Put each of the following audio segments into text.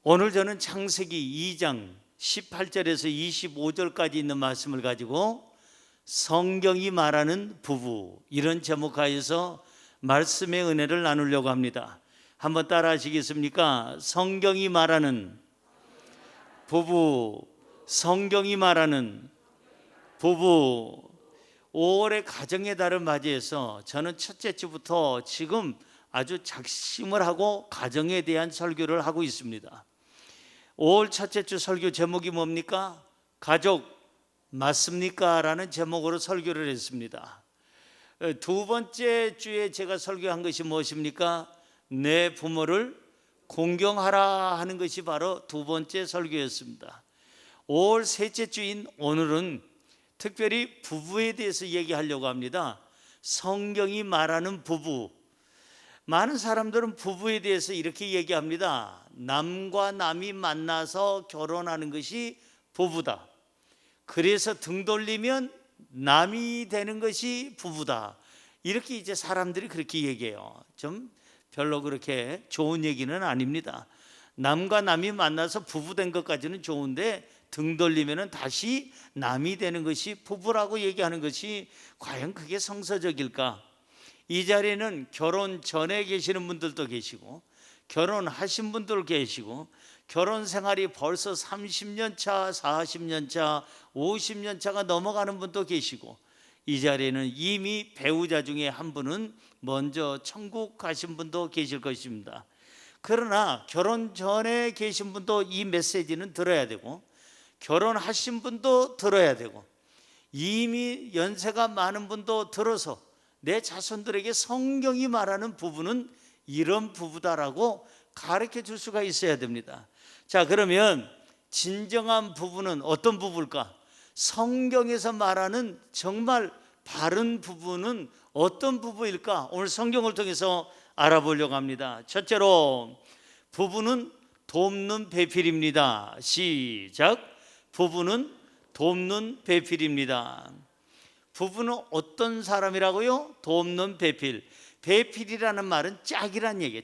오늘 저는 창세기 2장 18절에서 25절까지 있는 말씀을 가지고 성경이 말하는 부부, 이런 제목하여서 말씀의 은혜를 나누려고 합니다. 한번 따라 하시겠습니까? 성경이 말하는 부부, 성경이 말하는 부부. 5월의 가정의 달을 맞이해서 저는 첫째 주부터 지금 아주 작심을 하고 가정에 대한 설교를 하고 있습니다. 5월 첫째 주 설교 제목이 뭡니까? 가족 맞습니까? 라는 제목으로 설교를 했습니다. 두 번째 주에 제가 설교한 것이 무엇입니까? 내 부모를 공경하라 하는 것이 바로 두 번째 설교였습니다. 5월 셋째 주인 오늘은 특별히 부부에 대해서 얘기하려고 합니다. 성경이 말하는 부부. 많은 사람들은 부부에 대해서 이렇게 얘기합니다. 남과 남이 만나서 결혼하는 것이 부부다. 그래서 등 돌리면 남이 되는 것이 부부다. 이렇게 이제 사람들이 그렇게 얘기해요. 좀 별로 그렇게 좋은 얘기는 아닙니다. 남과 남이 만나서 부부 된 것까지는 좋은데 등 돌리면 다시 남이 되는 것이 부부라고 얘기하는 것이 과연 그게 성서적일까? 이 자리에는 결혼 전에 계시는 분들도 계시고 결혼하신 분들 계시고 결혼 생활이 벌써 30년 차, 40년 차, 50년 차가 넘어가는 분도 계시고 이 자리에는 이미 배우자 중에 한 분은 먼저 천국 가신 분도 계실 것입니다. 그러나 결혼 전에 계신 분도 이 메시지는 들어야 되고 결혼하신 분도 들어야 되고 이미 연세가 많은 분도 들어서 내 자손들에게 성경이 말하는 부부는 이런 부부다라고 가르쳐 줄 수가 있어야 됩니다. 자, 그러면 진정한 부부는 어떤 부부일까? 성경에서 말하는 정말 바른 부부는 어떤 부부일까? 오늘 성경을 통해서 알아보려고 합니다. 첫째로 부부는 돕는 배필입니다. 시작. 부부는 돕는 배필입니다. 부부는 어떤 사람이라고요? 돕는 배필. 배필이라는 말은 짝이란 얘기예요.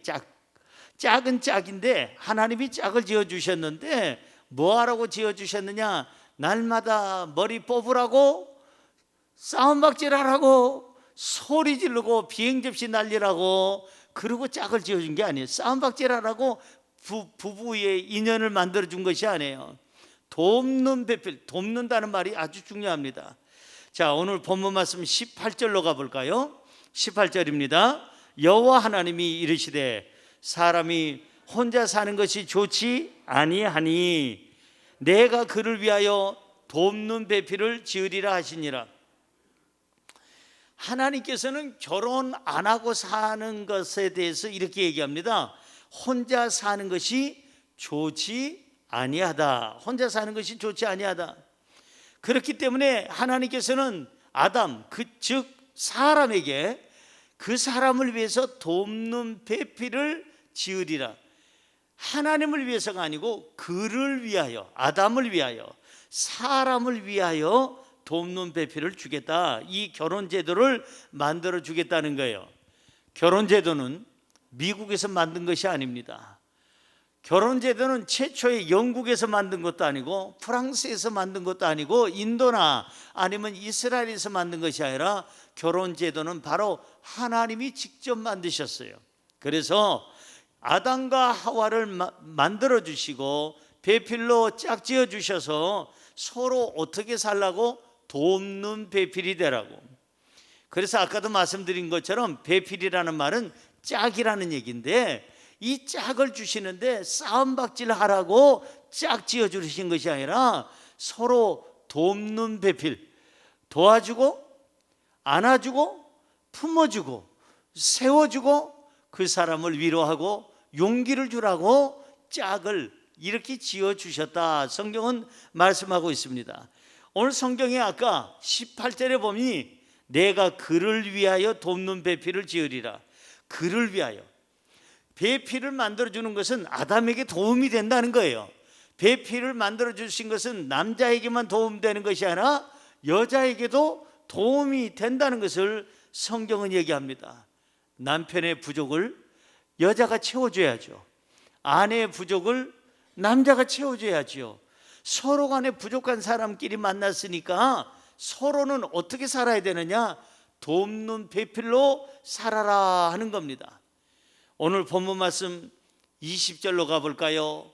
짝은 짝인데 하나님이 짝을 지어주셨는데 뭐하라고 지어주셨느냐? 날마다 머리 뽑으라고, 싸움박질하라고, 소리 지르고 비행접시 날리라고, 그리고 짝을 지어준 게 아니에요. 싸움박질하라고 부부의 인연을 만들어준 것이 아니에요. 돕는 배필, 돕는다는 말이 아주 중요합니다. 자, 오늘 본문 말씀 18절로 가볼까요? 18절입니다. 여호와 하나님이 이르시되 사람이 혼자 사는 것이 좋지 아니하니 내가 그를 위하여 돕는 배필을 지으리라 하시니라. 하나님께서는 결혼 안 하고 사는 것에 대해서 이렇게 얘기합니다. 혼자 사는 것이 좋지 아니하다. 혼자 사는 것이 좋지 아니하다. 그렇기 때문에 하나님께서는 아담, 즉 사람에게 그 사람을 위해서 돕는 배필을 지으리라. 하나님을 위해서가 아니고 그를 위하여, 아담을 위하여, 사람을 위하여 돕는 배필을 주겠다. 이 결혼제도를 만들어 주겠다는 거예요. 결혼제도는 미국에서 만든 것이 아닙니다. 결혼제도는 최초에 영국에서 만든 것도 아니고 프랑스에서 만든 것도 아니고 인도나 아니면 이스라엘에서 만든 것이 아니라 결혼제도는 바로 하나님이 직접 만드셨어요. 그래서 아담과 하와를 만들어 주시고 배필로 짝지어 주셔서 서로 어떻게 살라고? 돕는 배필이 되라고. 그래서 아까도 말씀드린 것처럼 배필이라는 말은 짝이라는 얘기인데 이 짝을 주시는데 싸움박질 하라고 짝 지어 주신 것이 아니라 서로 돕는 배필, 도와주고 안아주고 품어주고 세워주고 그 사람을 위로하고 용기를 주라고 짝을 이렇게 지어 주셨다. 성경은 말씀하고 있습니다. 오늘 성경에 아까 18절에 보니 내가 그를 위하여 돕는 배필을 지으리라. 그를 위하여. 배필을 만들어주는 것은 아담에게 도움이 된다는 거예요. 배필을 만들어주신 것은 남자에게만 도움되는 것이 아니라 여자에게도 도움이 된다는 것을 성경은 얘기합니다. 남편의 부족을 여자가 채워줘야죠. 아내의 부족을 남자가 채워줘야지요. 서로 간에 부족한 사람끼리 만났으니까 서로는 어떻게 살아야 되느냐? 돕는 배필로 살아라 하는 겁니다. 오늘 본문 말씀 20절로 가볼까요?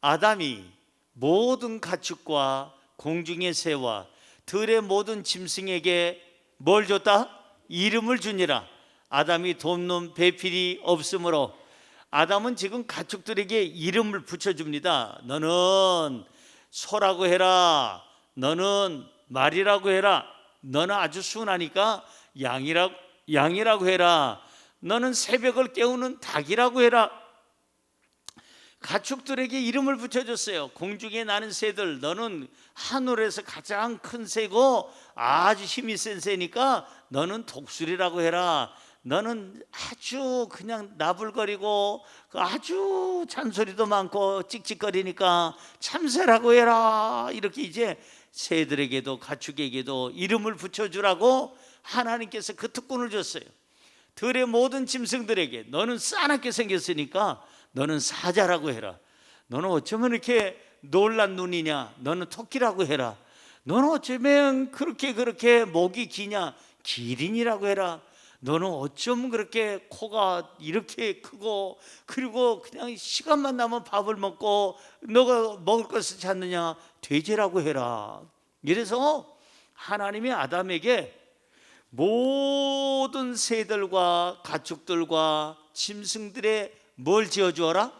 아담이 모든 가축과 공중의 새와 들의 모든 짐승에게 뭘 줬다? 이름을 주니라. 아담이 돕는 배필이 없으므로 아담은 지금 가축들에게 이름을 붙여줍니다. 너는 소라고 해라. 너는 말이라고 해라. 너는 아주 순하니까 양이라고 해라. 너는 새벽을 깨우는 닭이라고 해라. 가축들에게 이름을 붙여줬어요. 공중에 나는 새들, 너는 하늘에서 가장 큰 새고 아주 힘이 센 새니까 너는 독수리라고 해라. 너는 아주 그냥 나불거리고 아주 잔소리도 많고 찍찍거리니까 참새라고 해라. 이렇게 이제 새들에게도 가축에게도 이름을 붙여주라고 하나님께서 그 특권을 줬어요. 들의 모든 짐승들에게 너는 싸납게 생겼으니까 너는 사자라고 해라. 너는 어쩌면 이렇게 놀란 눈이냐? 너는 토끼라고 해라. 너는 어쩌면 그렇게 목이 기냐? 기린이라고 해라. 너는 어쩜 그렇게 코가 이렇게 크고 그리고 그냥 시간만 나면 밥을 먹고 너가 먹을 것을 찾느냐? 돼지라고 해라. 이래서 하나님이 아담에게 모든 새들과 가축들과 짐승들의 뭘 지어주어라?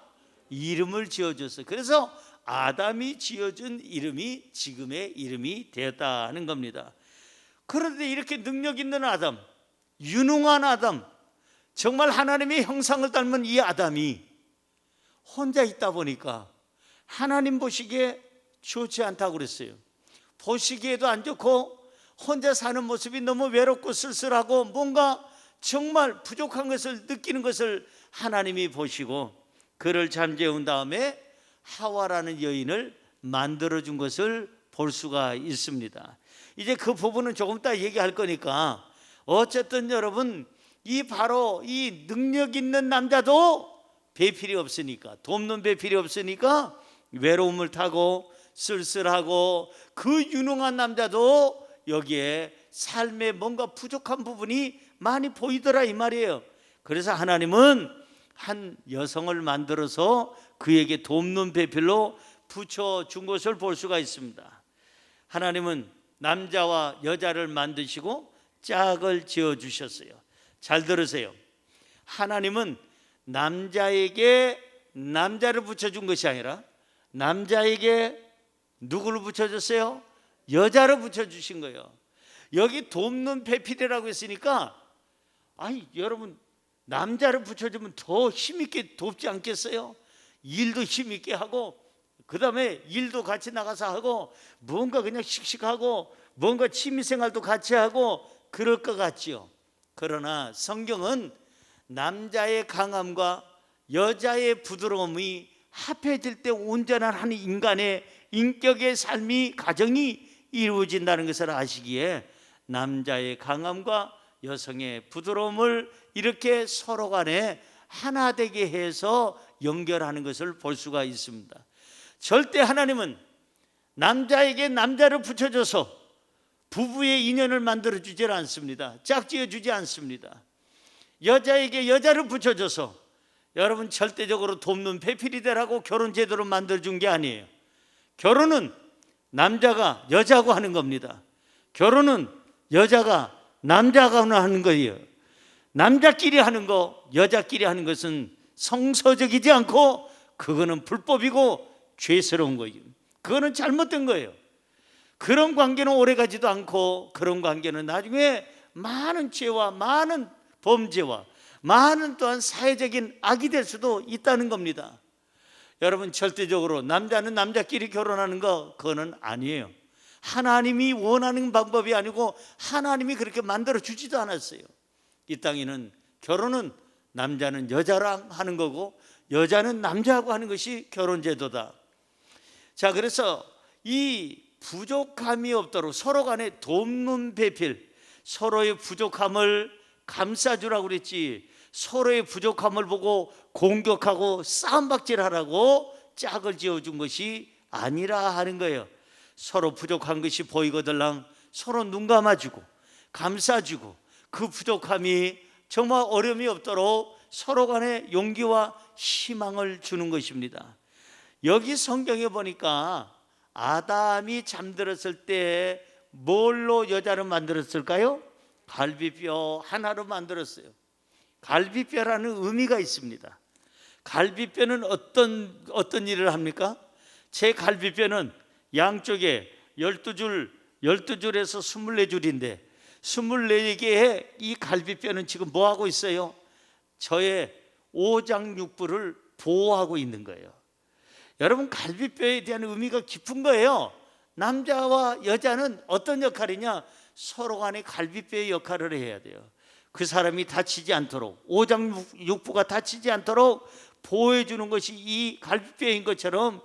이름을 지어줬어. 그래서 아담이 지어준 이름이 지금의 이름이 되었다는 겁니다. 그런데 이렇게 능력 있는 아담, 유능한 아담, 정말 하나님의 형상을 닮은 이 아담이 혼자 있다 보니까 하나님 보시기에 좋지 않다고 그랬어요. 보시기에도 안 좋고 혼자 사는 모습이 너무 외롭고 쓸쓸하고 뭔가 정말 부족한 것을 느끼는 것을 하나님이 보시고 그를 잠재운 다음에 하와라는 여인을 만들어준 것을 볼 수가 있습니다. 이제 그 부분은 조금 이따 얘기할 거니까 어쨌든 여러분 바로 이 능력 있는 남자도 배필이 없으니까 돕는 배필이 없으니까 외로움을 타고 쓸쓸하고 그 유능한 남자도 여기에 삶에 뭔가 부족한 부분이 많이 보이더라 이 말이에요. 그래서 하나님은 한 여성을 만들어서 그에게 돕는 배필로 붙여준 것을 볼 수가 있습니다. 하나님은 남자와 여자를 만드시고 짝을 지어주셨어요. 잘 들으세요. 하나님은 남자에게 남자를 붙여준 것이 아니라 남자에게 누구를 붙여줬어요? 여자를 붙여주신 거예요. 여기 돕는 배필이라고 했으니까 여러분 남자를 붙여주면 더 힘있게 돕지 않겠어요? 일도 힘있게 하고 그 다음에 일도 같이 나가서 하고 뭔가 그냥 씩씩하고 뭔가 취미생활도 같이 하고 그럴 것 같지요. 그러나 성경은 남자의 강함과 여자의 부드러움이 합해질 때 온전한 한 인간의 인격의 삶이 가정이 이루어진다는 것을 아시기에 남자의 강함과 여성의 부드러움을 이렇게 서로 간에 하나 되게 해서 연결하는 것을 볼 수가 있습니다. 절대 하나님은 남자에게 남자를 붙여줘서 부부의 인연을 만들어주지 않습니다. 짝지어주지 않습니다. 여자에게 여자를 붙여줘서 여러분 절대적으로 돕는 배필이 되라고 결혼 제도를 만들어준 게 아니에요. 결혼은 남자가 여자하고 하는 겁니다. 결혼은 여자가 남자가 하는 거예요. 남자끼리 하는 거, 여자끼리 하는 것은 성서적이지 않고 그거는 불법이고 죄스러운 거예요. 그거는 잘못된 거예요. 그런 관계는 오래가지도 않고 그런 관계는 나중에 많은 죄와 많은 범죄와 많은 또한 사회적인 악이 될 수도 있다는 겁니다. 여러분 절대적으로 남자는 남자끼리 결혼하는 거 그거는 아니에요. 하나님이 원하는 방법이 아니고 하나님이 그렇게 만들어 주지도 않았어요. 이 땅에는 결혼은 남자는 여자랑 하는 거고 여자는 남자하고 하는 것이 결혼제도다. 자, 그래서 이 부족함이 없도록 서로 간에 돕는 배필, 서로의 부족함을 감싸주라고 그랬지 서로의 부족함을 보고 공격하고 싸움박질하라고 짝을 지어준 것이 아니라 하는 거예요. 서로 부족한 것이 보이거들랑 서로 눈 감아주고 감싸주고, 그 부족함이 정말 어려움이 없도록 서로 간에 용기와 희망을 주는 것입니다. 여기 성경에 보니까 아담이 잠들었을 때 뭘로 여자를 만들었을까요? 갈비뼈 하나로 만들었어요. 갈비뼈라는 의미가 있습니다. 갈비뼈는 어떤 일을 합니까? 제 갈비뼈는 양쪽에 12줄에서 24줄인데 24개의 이 갈비뼈는 지금 뭐 하고 있어요? 저의 오장육부를 보호하고 있는 거예요. 여러분, 갈비뼈에 대한 의미가 깊은 거예요. 남자와 여자는 어떤 역할이냐? 서로 간에 갈비뼈의 역할을 해야 돼요. 그 사람이 다치지 않도록, 오장육부가 다치지 않도록 보호해주는 것이 이 갈비뼈인 것처럼,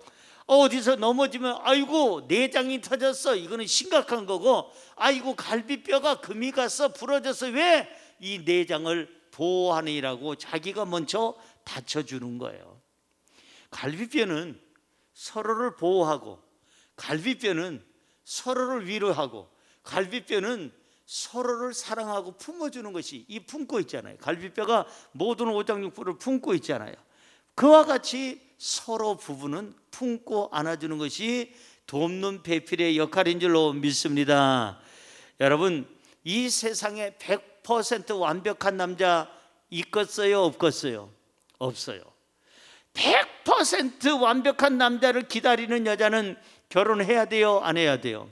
어디서 넘어지면 아이고 내장이 터졌어, 이거는 심각한 거고, 아이고 갈비뼈가 금이 가서 부러져서 왜 이 내장을 보호하느라고 자기가 먼저 다쳐주는 거예요. 갈비뼈는 서로를 보호하고, 갈비뼈는 서로를 위로하고, 갈비뼈는 서로를 사랑하고 품어주는 것이, 이 품고 있잖아요. 갈비뼈가 모든 오장육부를 품고 있잖아요. 그와 같이 서로 부부는 품고 안아주는 것이 돕는 배필의 역할인 줄로 믿습니다. 여러분, 이 세상에 100% 완벽한 남자 있겠어요? 없겠어요? 없어요. 100% 완벽한 남자를 기다리는 여자는 결혼해야 돼요? 안 해야 돼요?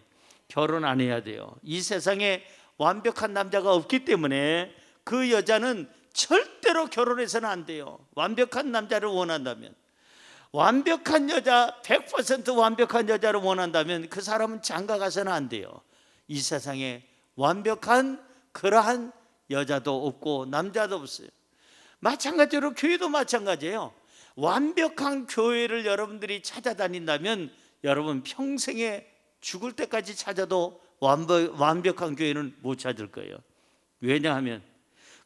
결혼 안 해야 돼요. 이 세상에 완벽한 남자가 없기 때문에 그 여자는 절대로 결혼해서는 안 돼요. 완벽한 남자를 원한다면, 완벽한 여자, 100% 완벽한 여자를 원한다면 그 사람은 장가 가서는 안 돼요. 이 세상에 완벽한 그러한 여자도 없고 남자도 없어요. 마찬가지로 교회도 마찬가지예요. 완벽한 교회를 여러분들이 찾아다닌다면 여러분 평생에 죽을 때까지 찾아도 완벽한 교회는 못 찾을 거예요. 왜냐하면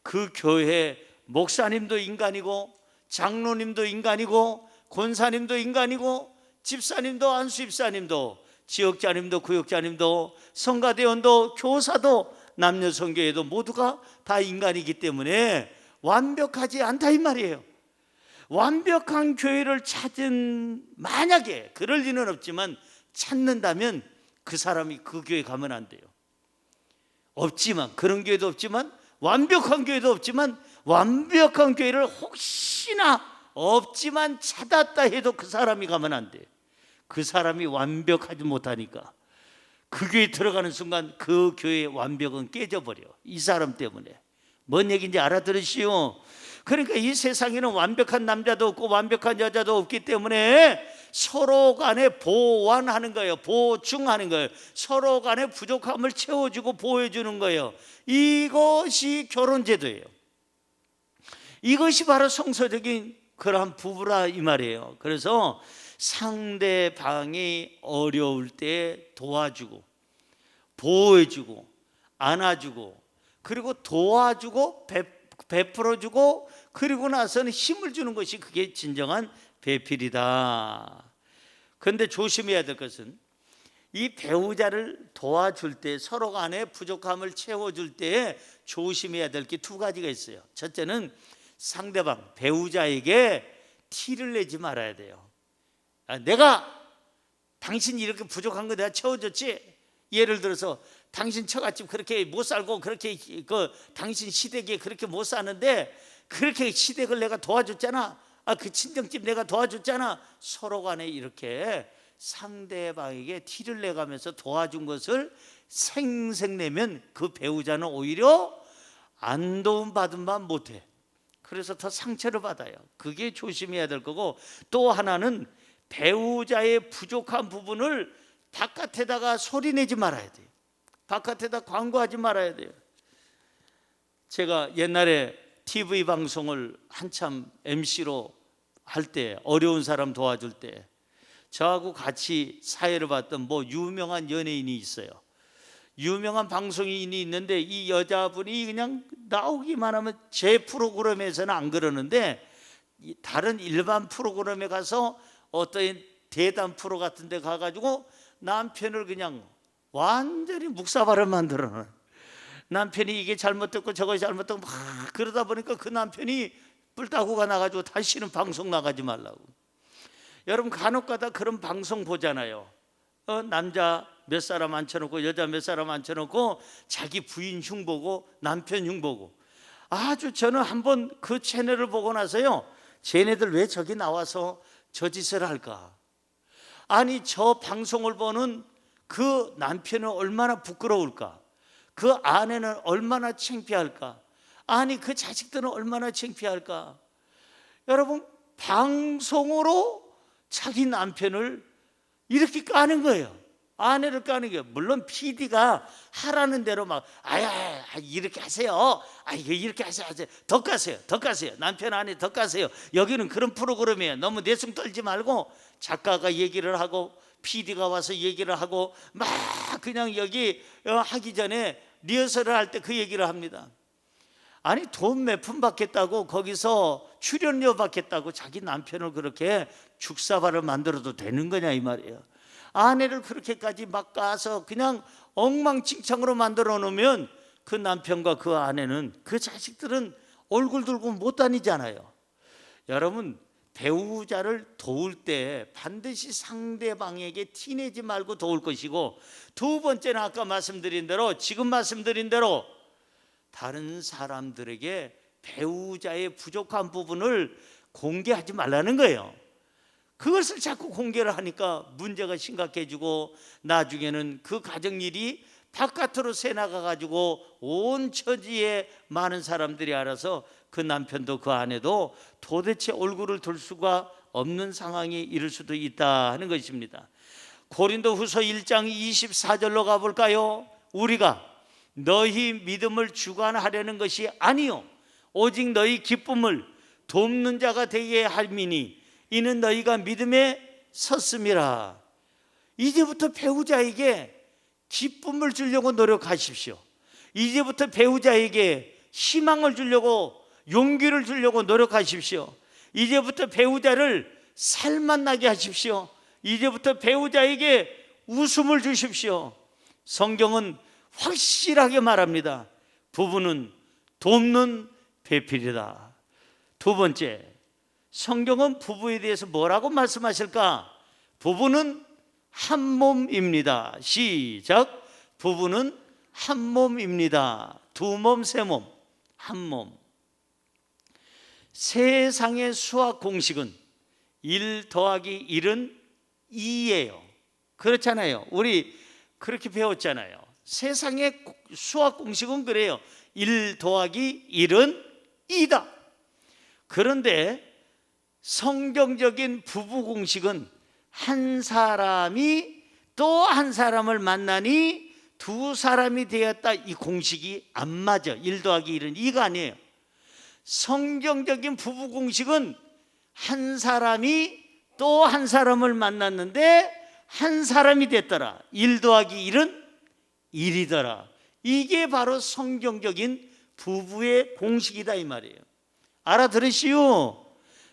그 교회 목사님도 인간이고, 장로님도 인간이고, 권사님도 인간이고, 집사님도 안수집사님도, 지역자님도 구역자님도, 성가대원도, 교사도, 남녀성교회도 모두가 다 인간이기 때문에 완벽하지 않다 이 말이에요. 완벽한 교회를 찾은, 만약에 그럴 리는 없지만 찾는다면 그 사람이 그 교회 가면 안 돼요. 없지만, 그런 교회도 없지만, 완벽한 교회도 없지만, 완벽한 교회를 혹시나 없지만 찾았다 해도 그 사람이 가면 안 돼요. 그 사람이 완벽하지 못하니까 그 교회에 들어가는 순간 그 교회의 완벽은 깨져버려. 이 사람 때문에. 뭔 얘기인지 알아들으시오? 그러니까 이 세상에는 완벽한 남자도 없고 완벽한 여자도 없기 때문에 서로 간에 보완하는 거예요. 보충하는 거예요. 서로 간에 부족함을 채워주고 보호해주는 거예요. 이것이 결혼제도예요. 이것이 바로 성서적인 그러한 부부라 이 말이에요. 그래서 상대방이 어려울 때 도와주고, 보호해주고, 안아주고, 그리고 도와주고, 베풀어주고, 그리고 나서는 힘을 주는 것이 그게 진정한 배필이다. 그런데 조심해야 될 것은, 이 배우자를 도와줄 때, 서로 간에 부족함을 채워줄 때 조심해야 될 게 두 가지가 있어요. 첫째는 상대방, 배우자에게 티를 내지 말아야 돼요. 내가 당신이 이렇게 부족한 거 내가 채워줬지? 예를 들어서 당신 처갓집 그렇게 못 살고, 그렇게 당신 시댁에 그렇게 못 사는데 그렇게 시댁을 내가 도와줬잖아. 그 친정집 내가 도와줬잖아. 서로 간에 이렇게 상대방에게 티를 내가면서 도와준 것을 생색내면 그 배우자는 오히려 안 도움받은만 못해. 그래서 더 상처를 받아요. 그게 조심해야 될 거고, 또 하나는 배우자의 부족한 부분을 바깥에다가 소리내지 말아야 돼요. 바깥에다 광고하지 말아야 돼요. 제가 옛날에 TV 방송을 한참 MC로 할 때, 어려운 사람 도와줄 때 저하고 같이 사회를 봤던 뭐 유명한 연예인이 있어요. 유명한 방송인이 있는데 이 여자분이 그냥 나오기만 하면, 제 프로그램에서는 안 그러는데 다른 일반 프로그램에 가서 어떤 대담 프로 같은 데 가가지고 남편을 그냥 완전히 묵사발을 만들어놔. 남편이 이게 잘못됐고 저거 잘못됐고 막 그러다 보니까 그 남편이 뿔따구가 나가지고 다시는 방송 나가지 말라고. 여러분 간혹 가다 그런 방송 보잖아요. 남자 몇 사람 앉혀놓고 여자 몇 사람 앉혀놓고 자기 부인 흉보고 남편 흉보고. 아주 저는 한번 그 채널을 보고 나서요, 쟤네들 왜 저기 나와서 저 짓을 할까? 아니 저 방송을 보는 그 남편은 얼마나 부끄러울까? 그 아내는 얼마나 창피할까? 아니 그 자식들은 얼마나 창피할까? 여러분 방송으로 자기 남편을 이렇게 까는 거예요. 아내를 까는 거예요. 물론 PD가 하라는 대로 막 아야 이렇게 하세요. 이렇게 하세요. 더 까세요. 더 까세요. 남편 아내 더 까세요. 여기는 그런 프로그램이에요. 너무 내숭 떨지 말고 작가가 얘기를 하고 PD가 와서 얘기를 하고 막 그냥 여기 하기 전에 리허설을 할 때 그 얘기를 합니다. 아니 돈 몇 푼 받겠다고 거기서 출연료 받겠다고 자기 남편을 그렇게 죽사발을 만들어도 되는 거냐 이 말이에요. 아내를 그렇게까지 막 까서 그냥 엉망진창으로 만들어 놓으면 그 남편과 그 아내는 그 자식들은 얼굴 들고 못 다니잖아요. 여러분 배우자를 도울 때 반드시 상대방에게 티내지 말고 도울 것이고, 두 번째는 아까 말씀드린 대로 지금 말씀드린 대로 다른 사람들에게 배우자의 부족한 부분을 공개하지 말라는 거예요. 그것을 자꾸 공개를 하니까 문제가 심각해지고 나중에는 그 가정일이 바깥으로 새나가 가지고 온 처지에 많은 사람들이 알아서 그 남편도 그 아내도 도대체 얼굴을 들 수가 없는 상황이 이를 수도 있다 하는 것입니다. 고린도후서 1장 24절로 가볼까요? 우리가 너희 믿음을 주관하려는 것이 아니요 오직 너희 기쁨을 돕는 자가 되게 함이니 이는 너희가 믿음에 섰음이라. 이제부터 배우자에게 기쁨을 주려고 노력하십시오. 이제부터 배우자에게 희망을 주려고 용기를 주려고 노력하십시오. 이제부터 배우자를 살맛나게 하십시오. 이제부터 배우자에게 웃음을 주십시오. 성경은 확실하게 말합니다. 부부는 돕는 배필이다. 두 번째, 성경은 부부에 대해서 뭐라고 말씀하실까? 부부는 한 몸입니다. 시작. 부부는 한 몸입니다. 두 몸, 세 몸, 한 몸. 세상의 수학 공식은 1 더하기 1은 2예요. 그렇잖아요. 우리 그렇게 배웠잖아요. 세상의 수학 공식은 그래요. 1 더하기 1은 2다. 그런데 성경적인 부부 공식은 한 사람이 또 한 사람을 만나니 두 사람이 되었다. 이 공식이 안 맞아. 1 더하기 1은 2가 아니에요. 성경적인 부부 공식은 한 사람이 또 한 사람을 만났는데 한 사람이 됐더라. 1 더하기 1은 1이더라. 이게 바로 성경적인 부부의 공식이다 이 말이에요. 알아들으시오?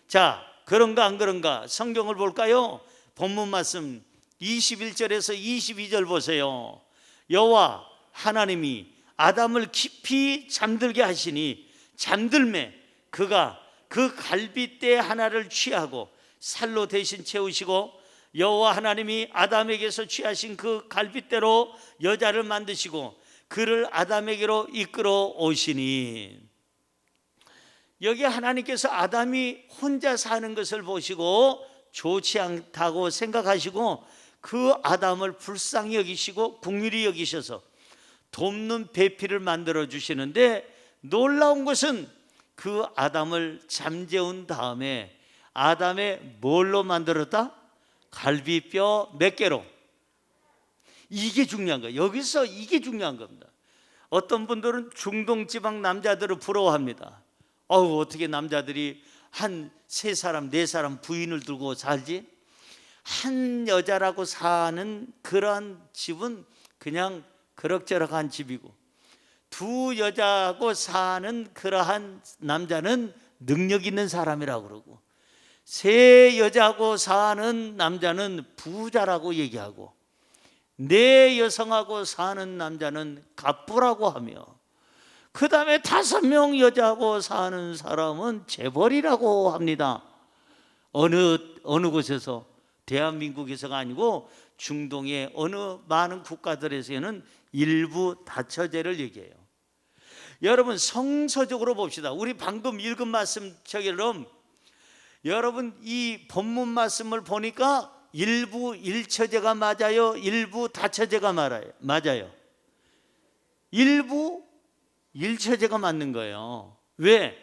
자, 그런가 안 그런가? 성경을 볼까요? 본문 말씀 21절에서 22절 보세요. 여호와 하나님이 아담을 깊이 잠들게 하시니 잠들매 그가 그 갈빗대 하나를 취하고 살로 대신 채우시고 여호와 하나님이 아담에게서 취하신 그 갈빗대로 여자를 만드시고 그를 아담에게로 이끌어 오시니. 여기 하나님께서 아담이 혼자 사는 것을 보시고 좋지 않다고 생각하시고 그 아담을 불쌍히 여기시고 긍휼히 여기셔서 돕는 배필을 만들어 주시는데, 놀라운 것은 그 아담을 잠재운 다음에 아담의 뭘로 만들었다? 갈비뼈 몇 개로? 이게 중요한 거예요. 여기서 이게 중요한 겁니다. 어떤 분들은 중동지방 남자들을 부러워합니다. 어떻게 남자들이 한 세 사람, 네 사람 부인을 두고 살지? 한 여자라고 사는 그러한 집은 그냥 그럭저럭한 집이고, 두 여자하고 사는 그러한 남자는 능력 있는 사람이라고 그러고, 세 여자하고 사는 남자는 부자라고 얘기하고 네 여성하고 사는 남자는 갑부라고 하며 그 다음에 5명 여자하고 사는 사람은 재벌이라고 합니다. 어느 곳에서, 대한민국에서가 아니고 중동의 어느 많은 국가들에서는 일부 다처제를 얘기해요. 여러분 성서적으로 봅시다. 우리 방금 읽은 말씀처럼 여러분 이 본문 말씀을 보니까 일부 일처제가 맞아요? 일부 다처제가 맞아요? 일부 일처제가 맞는 거예요. 왜?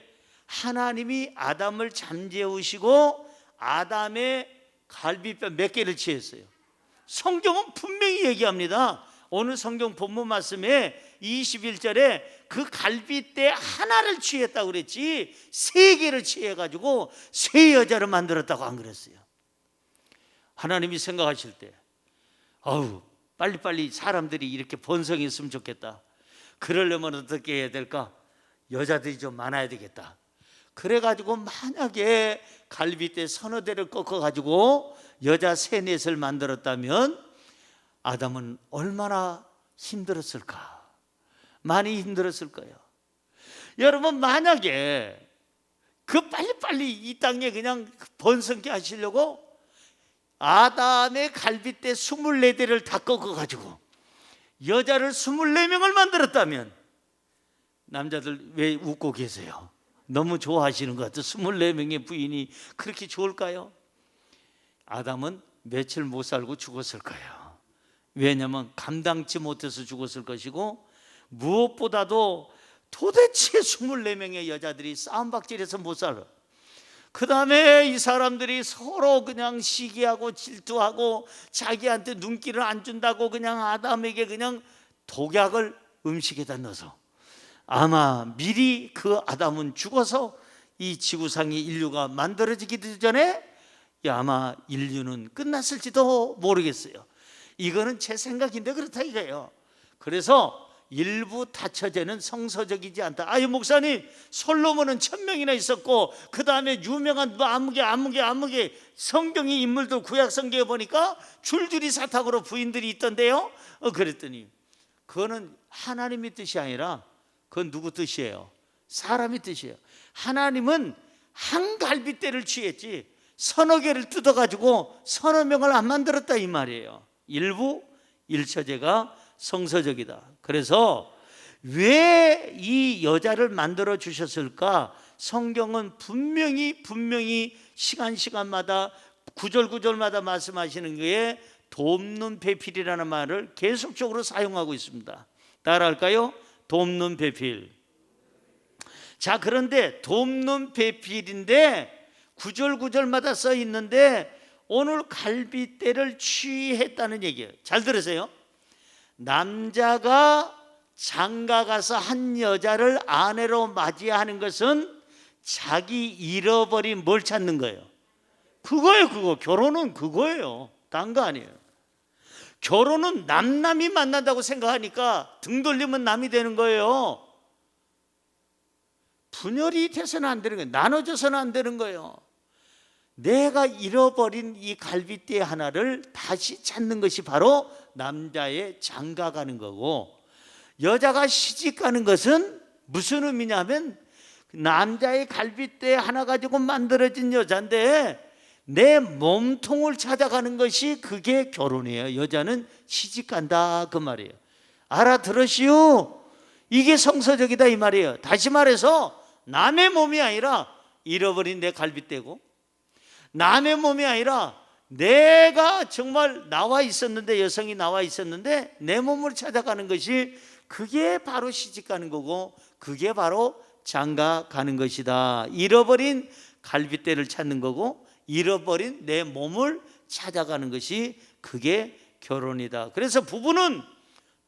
하나님이 아담을 잠재우시고 아담의 갈비뼈 몇 개를 취했어요. 성경은 분명히 얘기합니다. 오늘 성경 본문 말씀에 21절에 그 갈비뼈 하나를 취했다고 그랬지 3개를 취해가지고 세 여자를 만들었다고 안 그랬어요. 하나님이 생각하실 때 빨리빨리 사람들이 이렇게 번성했으면 좋겠다. 그러려면 어떻게 해야 될까? 여자들이 좀 많아야 되겠다. 그래가지고 만약에 갈비뼈 서너 대를 꺾어가지고 여자 3, 4을 만들었다면 아담은 얼마나 힘들었을까? 많이 힘들었을 거예요. 여러분 만약에 그 빨리빨리 이 땅에 그냥 번성케 하시려고 아담의 갈비뼈 24대를 다 꺾어가지고 여자를 24명을 만들었다면 남자들 왜 웃고 계세요? 너무 좋아하시는 것 같아요. 24명의 부인이 그렇게 좋을까요? 아담은 며칠 못 살고 죽었을 거예요. 왜냐하면 감당치 못해서 죽었을 것이고 무엇보다도 도대체 24명의 여자들이 싸움박질해서 못 살아. 그 다음에 이 사람들이 서로 그냥 시기하고 질투하고 자기한테 눈길을 안 준다고 그냥 아담에게 그냥 독약을 음식에다 넣어서 아마 미리 그 아담은 죽어서 이 지구상의 인류가 만들어지기 전에 아마 인류는 끝났을지도 모르겠어요. 이거는 제 생각인데 그렇다 이거예요. 그래서 일부 다처제는 성서적이지 않다. 목사님 솔로몬은 1000명이나 있었고 그 다음에 유명한 아무개 성경의 인물들 구약 성경에 보니까 줄줄이 사탁으로 부인들이 있던데요. 그랬더니 그거는 하나님의 뜻이 아니라 그건 누구 뜻이에요? 사람의 뜻이에요. 하나님은 한 갈비뼈를 취했지 서너 개를 뜯어가지고 서너 명을 안 만들었다 이 말이에요. 일부 일처제가 성서적이다. 그래서 왜 이 여자를 만들어 주셨을까? 성경은 분명히 시간마다 구절마다 말씀하시는 게 돕는 배필이라는 말을 계속적으로 사용하고 있습니다. 따라할까요? 돕는 배필. 자, 그런데 돕는 배필인데 구절마다 써 있는데 오늘 갈비뼈를 취했다는 얘기예요. 잘 들으세요. 남자가 장가 가서 한 여자를 아내로 맞이하는 것은 자기 잃어버린 뭘 찾는 거예요? 그거예요. 그거. 결혼은 그거예요. 딴 거 아니에요. 결혼은 남남이 만난다고 생각하니까 등 돌리면 남이 되는 거예요. 분열이 돼서는 안 되는 거예요. 나눠져서는 안 되는 거예요. 내가 잃어버린 이 갈비뼈 하나를 다시 찾는 것이 바로 남자의 장가가는 거고, 여자가 시집가는 것은 무슨 의미냐면 남자의 갈비뼈 하나 가지고 만들어진 여자인데 내 몸통을 찾아가는 것이 그게 결혼이에요. 여자는 시집간다 그 말이에요. 알아들으시오? 이게 성서적이다 이 말이에요. 다시 말해서 남의 몸이 아니라 잃어버린 내 갈비뼈고, 남의 몸이 아니라 내가 정말 나와 있었는데, 여성이 나와 있었는데 내 몸을 찾아가는 것이 그게 바로 시집가는 거고, 그게 바로 장가가는 것이다. 잃어버린 갈비뼈를 찾는 거고, 잃어버린 내 몸을 찾아가는 것이 그게 결혼이다. 그래서 부부는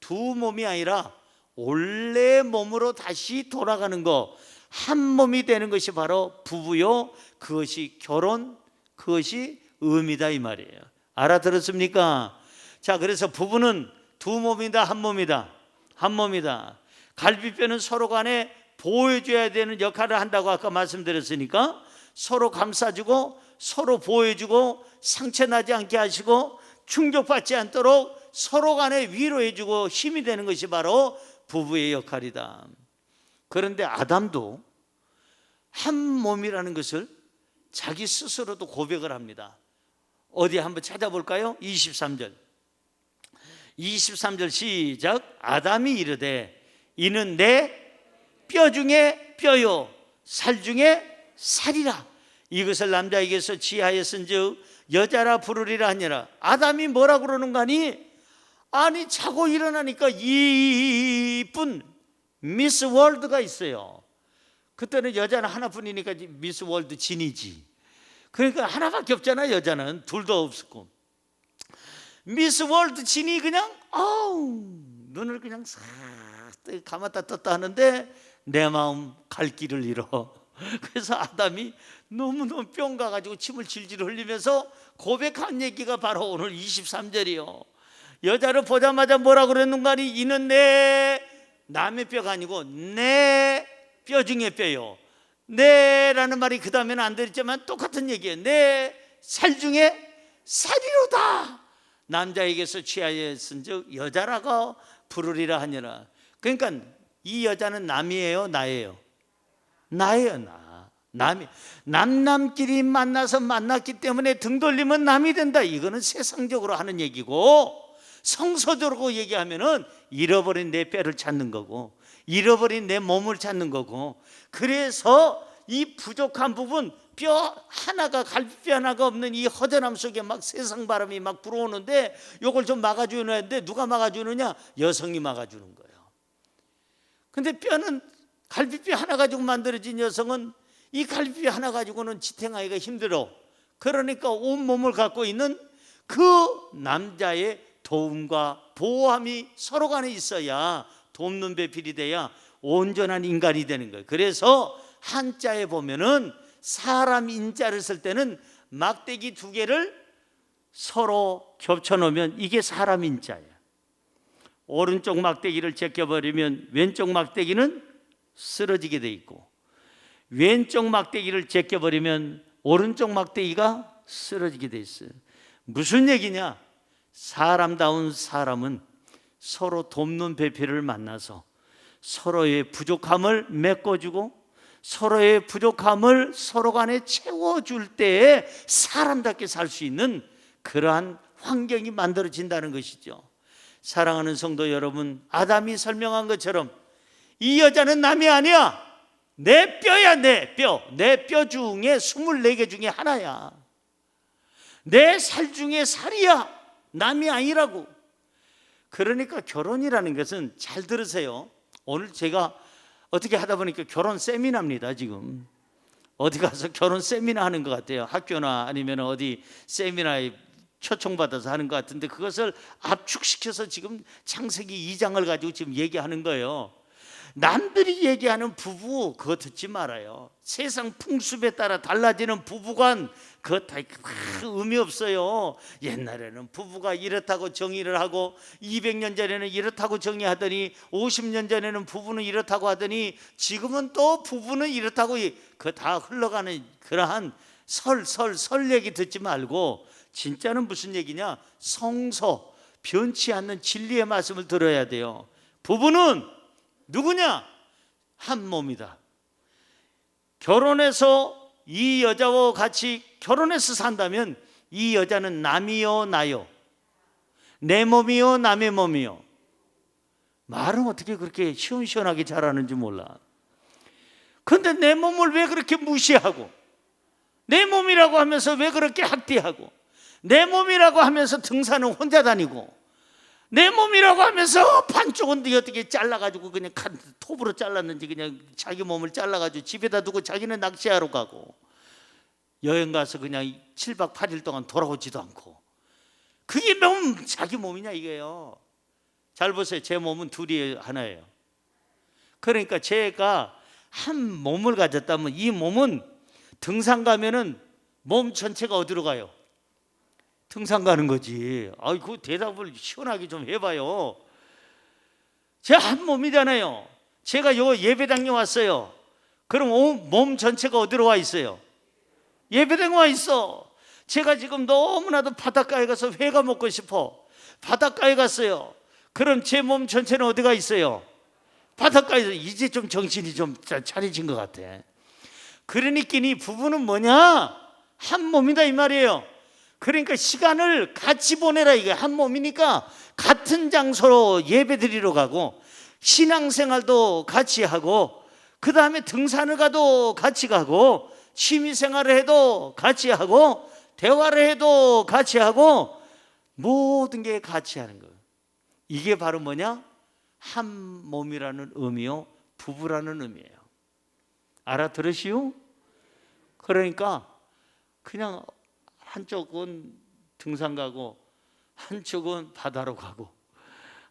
두 몸이 아니라 원래 몸으로 다시 돌아가는 거, 한 몸이 되는 것이 바로 부부요, 그것이 결혼, 그것이 의미다 이 말이에요. 알아들었습니까? 자, 그래서 부부는 두 몸이다, 한 몸이다. 한 몸이다. 갈비뼈는 서로 간에 보호해줘야 되는 역할을 한다고 아까 말씀드렸으니까 서로 감싸주고 서로 보호해주고 상처 나지 않게 하시고 충격받지 않도록 서로 간에 위로해주고 힘이 되는 것이 바로 부부의 역할이다. 그런데 아담도 한 몸이라는 것을 자기 스스로도 고백을 합니다. 어디 한번 찾아볼까요? 23절 시작. 아담이 이르되 이는 내 뼈 중에 뼈요 살 중에 살이라. 이것을 남자에게서 취하였은즉 여자라 부르리라 하니라. 아담이 뭐라 그러는가 하니, 아니 자고 일어나니까 이쁜 미스 월드가 있어요. 그때는 여자는 하나뿐이니까 미스 월드 진이지. 그러니까 하나밖에 없잖아. 여자는 둘도 없었고. 미스 월드 진이 그냥 눈을 그냥 싹 감았다 떴다 하는데 내 마음 갈 길을 잃어. 그래서 아담이 너무너무 뿅 가가지고 침을 질질 흘리면서 고백한 얘기가 바로 오늘 23절이요. 여자를 보자마자 뭐라 그랬는가 하니 이는 내 남의 뼈가 아니고 내 뼈 중에 뼈요. 내라는 말이 그 다음에는 안 들었지만 똑같은 얘기예요. 내 살 중에 살이로다. 남자에게서 취하였은즉 여자라고 부르리라 하니라. 그러니까 이 여자는 남이에요, 나예요? 나예요. 남끼리 만났기 때문에 등 돌리면 남이 된다. 이거는 세상적으로 하는 얘기고, 성서적으로 얘기하면은 잃어버린 내 뼈를 찾는 거고, 잃어버린 내 몸을 찾는 거고. 그래서 이 부족한 부분, 뼈 하나가, 갈비뼈 하나가 없는 이 허전함 속에 막 세상 바람이 막 불어오는데 이걸 좀 막아주는데, 누가 막아주느냐? 여성이 막아주는 거예요. 근데 뼈는 갈비뼈 하나 가지고 만들어진 여성은 이 갈비뼈 하나 가지고는 지탱하기가 힘들어. 그러니까 온몸을 갖고 있는 그 남자의 도움과 보호함이 서로 간에 있어야, 돕는 배필이 돼야 온전한 인간이 되는 거예요. 그래서 한자에 보면은 사람 인자를 쓸 때는 막대기 두 개를 서로 겹쳐 놓으면 이게 사람 인자예요. 오른쪽 막대기를 제껴버리면 왼쪽 막대기는 쓰러지게 돼 있고, 왼쪽 막대기를 제껴버리면 오른쪽 막대기가 쓰러지게 돼 있어요. 무슨 얘기냐? 사람다운 사람은 서로 돕는 배필을 만나서 서로의 부족함을 메꿔주고 서로의 부족함을 서로 간에 채워줄 때에 사람답게 살 수 있는 그러한 환경이 만들어진다는 것이죠. 사랑하는 성도 여러분, 아담이 설명한 것처럼 이 여자는 남이 아니야. 내 뼈야. 내 뼈 중에 24개 중에 하나야. 내 살 중에 살이야. 남이 아니라고. 그러니까 결혼이라는 것은, 잘 들으세요. 오늘 제가 어떻게 하다 보니까 결혼 세미나입니다. 지금 어디 가서 결혼 세미나 하는 것 같아요. 학교나 아니면 어디 세미나에 초청받아서 하는 것 같은데, 그것을 압축시켜서 지금 창세기 2장을 가지고 지금 얘기하는 거예요. 남들이 얘기하는 부부 그거 듣지 말아요. 세상 풍습에 따라 달라지는 부부관, 그거 다 의미 없어요. 옛날에는 부부가 이렇다고 정의를 하고, 200년 전에는 이렇다고 정의하더니, 50년 전에는 부부는 이렇다고 하더니, 지금은 또 부부는 이렇다고, 그거 다 흘러가는 그러한 설 얘기 듣지 말고, 진짜는 무슨 얘기냐? 성서, 변치 않는 진리의 말씀을 들어야 돼요. 부부는 누구냐? 한 몸이다. 결혼해서 이 여자와 같이 결혼해서 산다면 이 여자는 남이요 나요? 내 몸이요 남의 몸이요? 말은 어떻게 그렇게 시원시원하게 잘하는지 몰라. 그런데 내 몸을 왜 그렇게 무시하고, 내 몸이라고 하면서 왜 그렇게 학대하고, 내 몸이라고 하면서 등산은 혼자 다니고, 내 몸이라고 하면서 반쪽은 어떻게 잘라가지고 그냥 톱으로 잘랐는지 그냥 자기 몸을 잘라가지고 집에다 두고 자기는 낚시하러 가고, 여행 가서 그냥 7박 8일 동안 돌아오지도 않고, 그게 자기 몸이냐 이게요. 잘 보세요. 제 몸은 둘이 하나예요. 그러니까 제가 한 몸을 가졌다면 이 몸은 등산 가면은 몸 전체가 어디로 가요? 등산 가는 거지. 그 대답을 시원하게 좀 해봐요. 제가 한 몸이잖아요. 제가 요 예배당에 왔어요. 그럼 몸 전체가 어디로 와 있어요? 예배당 와 있어. 제가 지금 너무나도 바닷가에 가서 회가 먹고 싶어. 바닷가에 갔어요. 그럼 제 몸 전체는 어디가 있어요? 바닷가에서. 이제 좀 정신이 좀 차려진 것 같아. 그러니까 이 부부는 뭐냐? 한 몸이다 이 말이에요. 그러니까 시간을 같이 보내라. 이게 한 몸이니까 같은 장소로 예배 드리러 가고, 신앙생활도 같이 하고, 그 다음에 등산을 가도 같이 가고, 취미생활을 해도 같이 하고, 대화를 해도 같이 하고, 모든 게 같이 하는 거예요. 이게 바로 뭐냐? 한 몸이라는 의미요, 부부라는 의미예요. 알아들으시오? 그러니까 그냥 한쪽은 등산 가고, 한쪽은 바다로 가고,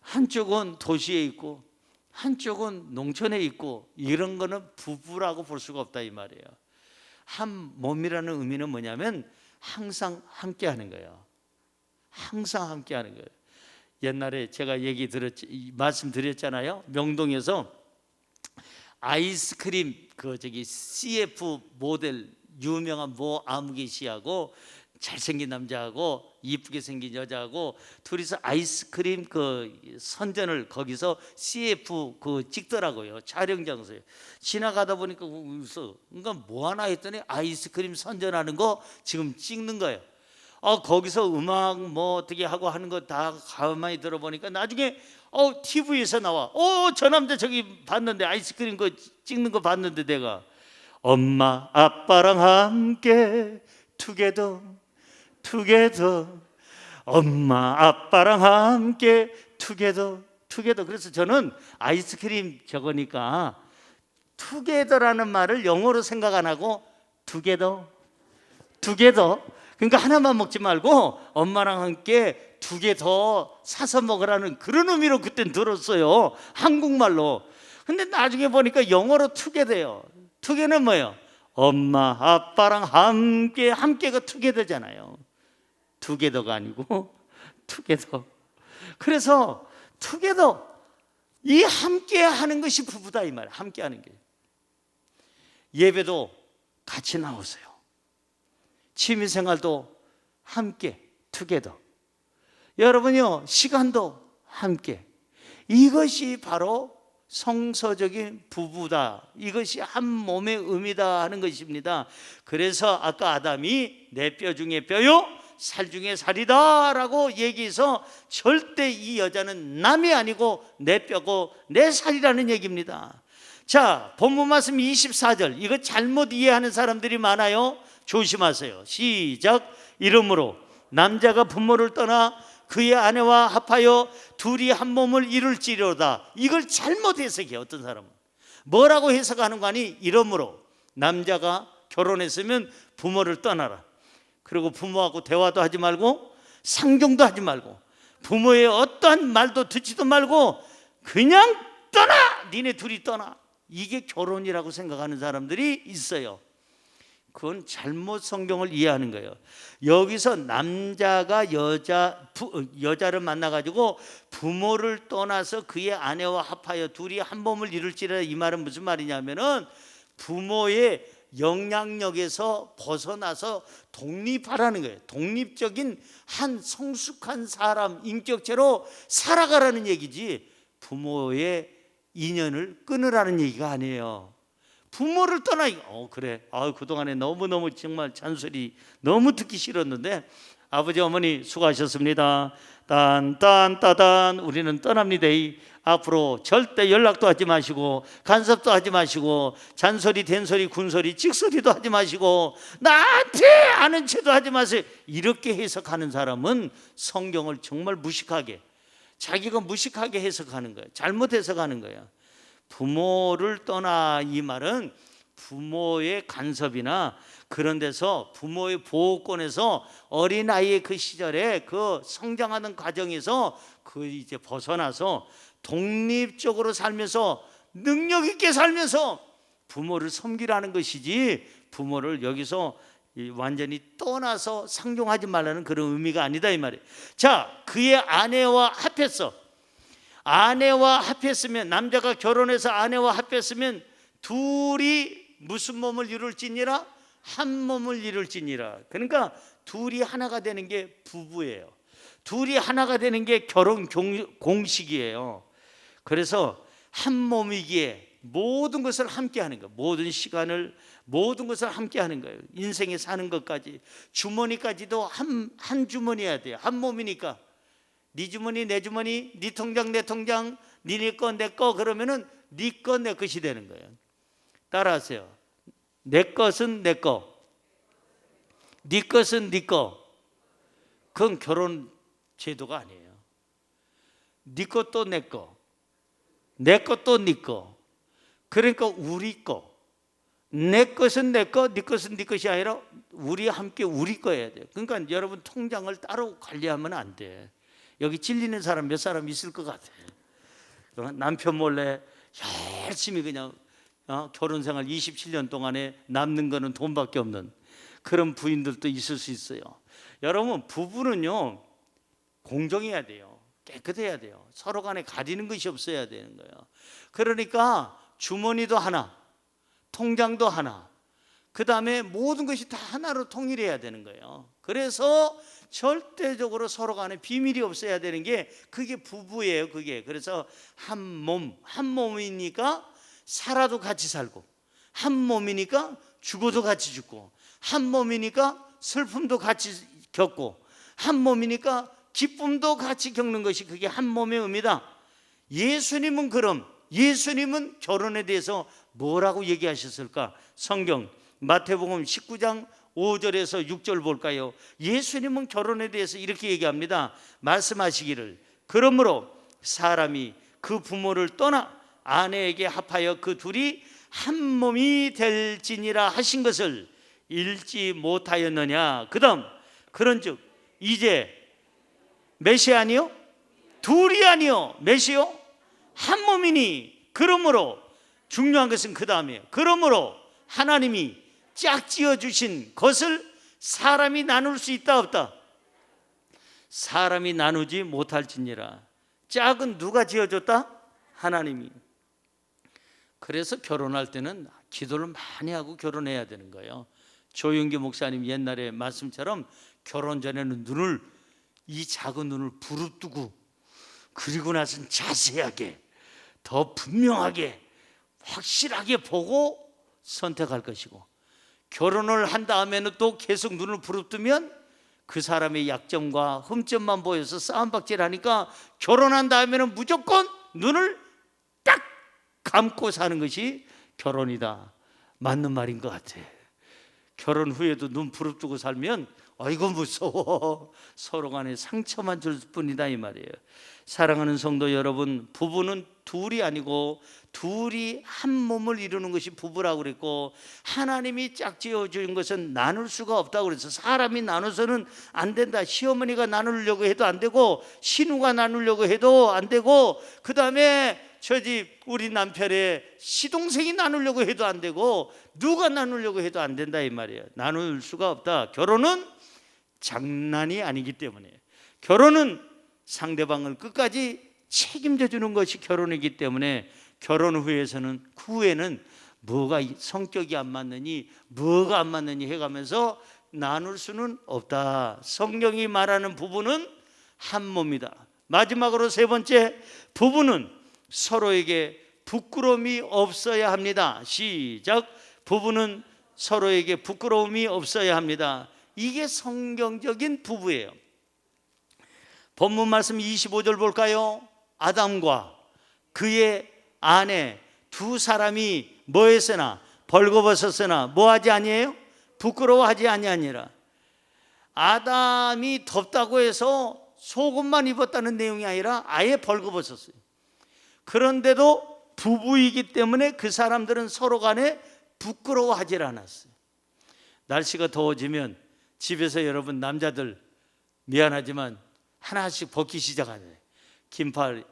한쪽은 도시에 있고, 한쪽은 농촌에 있고, 이런 거는 부부라고 볼 수가 없다 이 말이에요. 한 몸이라는 의미는 뭐냐면 항상 함께 하는 거예요. 항상 함께 하는 거예요. 옛날에 제가 말씀드렸잖아요. 명동에서 아이스크림 CF 모델 유명한 모 아무개 씨하고 잘생긴 남자하고 이쁘게 생긴 여자하고 둘이서 아이스크림 선전을 거기서 CF 찍더라고요. 촬영 장소에. 지나가다 보니까 그러니까 뭐 하나 했더니 아이스크림 선전하는 거 지금 찍는 거예요. 거기서 음악 뭐 어떻게 하고 하는 거 다 가만히 들어보니까 나중에 TV에서 나와. 저 남자 저기 봤는데, 아이스크림 찍는 거 봤는데, 내가 엄마 아빠랑 함께 투게더 엄마 아빠랑 함께 투게더. 그래서 저는 아이스크림 저거니까 투게더라는 말을 영어로 생각 안 하고 투게더. 그러니까 하나만 먹지 말고 엄마랑 함께 2개 더 사서 먹으라는 그런 의미로 그땐 들었어요, 한국말로. 근데 나중에 보니까 영어로 투게더예요. 투게는 뭐예요? 엄마 아빠랑 함께가 투게더잖아요. 투게더가 아니고 투게더. 그래서 투게더, 이 함께 하는 것이 부부다 이 말이에요. 함께 하는 게. 예배도 같이 나오세요. 취미생활도 함께 투게더. 여러분요, 시간도 함께. 이것이 바로 성서적인 부부다. 이것이 한 몸의 의미다 하는 것입니다. 그래서 아까 아담이 내 뼈 중에 뼈요 살 중에 살이다 라고 얘기해서 절대 이 여자는 남이 아니고 내 뼈고 내 살이라는 얘기입니다. 자, 본문 말씀 24절, 이거 잘못 이해하는 사람들이 많아요. 조심하세요. 시작. 이러므로 남자가 부모를 떠나 그의 아내와 합하여 둘이 한 몸을 이룰지로다. 이걸 잘못 해석해요. 어떤 사람은 뭐라고 해석하는 거 아니? 이러므로 남자가 결혼했으면 부모를 떠나라. 그리고 부모하고 대화도 하지 말고 상종도 하지 말고 부모의 어떠한 말도 듣지도 말고 그냥 떠나. 니네 둘이 떠나. 이게 결혼이라고 생각하는 사람들이 있어요. 그건 잘못 성경을 이해하는 거예요. 여기서 남자가 여자를 만나가지고 부모를 떠나서 그의 아내와 합하여 둘이 한 몸을 이룰지라, 이 말은 무슨 말이냐면은 부모의 영향력에서 벗어나서 독립하라는 거예요. 독립적인 한 성숙한 사람, 인격체로 살아가라는 얘기지 부모의 인연을 끊으라는 얘기가 아니에요. 부모를 떠나. 그래. 그동안에 너무너무 정말 잔소리 너무 듣기 싫었는데 아버지 어머니 수고하셨습니다. 딴딴따단 우리는 떠납니다. 앞으로 절대 연락도 하지 마시고 간섭도 하지 마시고 잔소리 된소리 군소리 찍소리도 하지 마시고 나한테 아는 체도 하지 마세요. 이렇게 해석하는 사람은 성경을 정말 무식하게, 자기가 무식하게 해석하는 거예요. 잘못 해석하는 거예요. 부모를 떠나, 이 말은 부모의 간섭이나 그런 데서 부모의 보호권에서 어린아이의 그 시절에 그 성장하는 과정에서 이제 벗어나서 독립적으로 살면서 능력 있게 살면서 부모를 섬기라는 것이지, 부모를 여기서 완전히 떠나서 상종하지 말라는 그런 의미가 아니다 이 말이에요. 자, 그의 아내와 합했어. 아내와 합했으면, 남자가 결혼해서 아내와 합했으면 둘이 무슨 몸을 이룰지니라? 한 몸을 이룰지니라. 그러니까 둘이 하나가 되는 게 부부예요. 둘이 하나가 되는 게 결혼 공식이에요. 그래서 한 몸이기에 모든 것을 함께 하는 거예요. 모든 시간을, 모든 것을 함께 하는 거예요. 인생에 사는 것까지, 주머니까지도 한 주머니여야 돼요. 한 몸이니까. 네 주머니 내 주머니, 네 통장 내 통장, 니네 거 내 거, 그러면은 네 거 내 것이 되는 거예요. 따라하세요. 내 것은 내 거, 네 것은 네 거. 그건 결혼 제도가 아니에요. 네 것도 내 거, 내 것도 네 거. 그러니까 우리 거, 내 것은 내 거, 네 것은 네 것이 아니라 우리 함께 우리 거 해야 돼요. 그러니까 여러분 통장을 따로 관리하면 안 돼. 여기 찔리는 사람 몇 사람 있을 것 같아. 남편 몰래 열심히 그냥 결혼 생활 27년 동안에 남는 거는 돈밖에 없는 그런 부인들도 있을 수 있어요. 여러분, 부부는요 공정해야 돼요. 깨끗해야 돼요. 서로 간에 가리는 것이 없어야 되는 거예요. 그러니까 주머니도 하나, 통장도 하나, 그 다음에 모든 것이 다 하나로 통일해야 되는 거예요. 그래서 절대적으로 서로 간에 비밀이 없어야 되는 게 그게 부부예요. 그게. 그래서 한 몸이니까 살아도 같이 살고, 한 몸이니까 죽어도 같이 죽고, 한 몸이니까 슬픔도 같이 겪고, 한 몸이니까 기쁨도 같이 겪는 것이 그게 한 몸의 의미다. 예수님은 그럼 예수님은 결혼에 대해서 뭐라고 얘기하셨을까? 성경 마태복음 19장 5절에서 6절 볼까요? 예수님은 결혼에 대해서 이렇게 얘기합니다. 말씀하시기를, 그러므로 사람이 그 부모를 떠나 아내에게 합하여 그 둘이 한 몸이 될지니라 하신 것을 읽지 못하였느냐. 그 다음, 그런즉 이제 몇이 아니요? 둘이 아니요. 몇이요? 한 몸이니. 그러므로, 중요한 것은 그 다음이에요. 그러므로 하나님이 짝지어 주신 것을 사람이 나눌 수 있다 없다? 사람이 나누지 못할지니라. 짝은 누가 지어줬다? 하나님이. 그래서 결혼할 때는 기도를 많이 하고 결혼해야 되는 거예요. 조용기 목사님 옛날에 말씀처럼 결혼 전에는 이 작은 눈을 부릅뜨고, 그리고 나서는 자세하게, 더 분명하게, 확실하게 보고 선택할 것이고, 결혼을 한 다음에는 또 계속 눈을 부릅뜨면 그 사람의 약점과 흠점만 보여서 싸움박질하니까 결혼한 다음에는 무조건 눈을 딱 감고 사는 것이 결혼이다. 맞는 말인 것 같아. 결혼 후에도 눈 부릅뜨고 살면 아이고 무서워. 서로 간에 상처만 줄 뿐이다 이 말이에요. 사랑하는 성도 여러분, 부부는 둘이 아니고 둘이 한 몸을 이루는 것이 부부라고 그랬고, 하나님이 짝지어 준 것은 나눌 수가 없다고 그래서 사람이 나눠서는 안 된다. 시어머니가 나누려고 해도 안 되고, 신우가 나누려고 해도 안 되고, 그 다음에 저 집 우리 남편의 시동생이 나누려고 해도 안 되고, 누가 나누려고 해도 안 된다 이 말이에요. 나눌 수가 없다. 결혼은 장난이 아니기 때문에, 결혼은 상대방을 끝까지 책임져 주는 것이 결혼이기 때문에, 결혼 후에는 뭐가 성격이 안 맞느니 뭐가 안 맞느니 해가면서 나눌 수는 없다. 성경이 말하는 부부는 한 몸이다. 마지막으로 세 번째, 부부는 서로에게 부끄러움이 없어야 합니다. 시작. 부부는 서로에게 부끄러움이 없어야 합니다. 이게 성경적인 부부예요. 본문 말씀 25절 볼까요? 아담과 그의 아내 두 사람이 뭐했으나 벌거벗었으나 뭐하지 아니에요? 부끄러워하지 아니하니라. 아담이 덥다고 해서 속옷만 입었다는 내용이 아니라 아예 벌거벗었어요. 그런데도 부부이기 때문에 그 사람들은 서로 간에 부끄러워하지 않았어요. 날씨가 더워지면 집에서 여러분 남자들 미안하지만 하나씩 벗기 시작하잖아요. 긴팔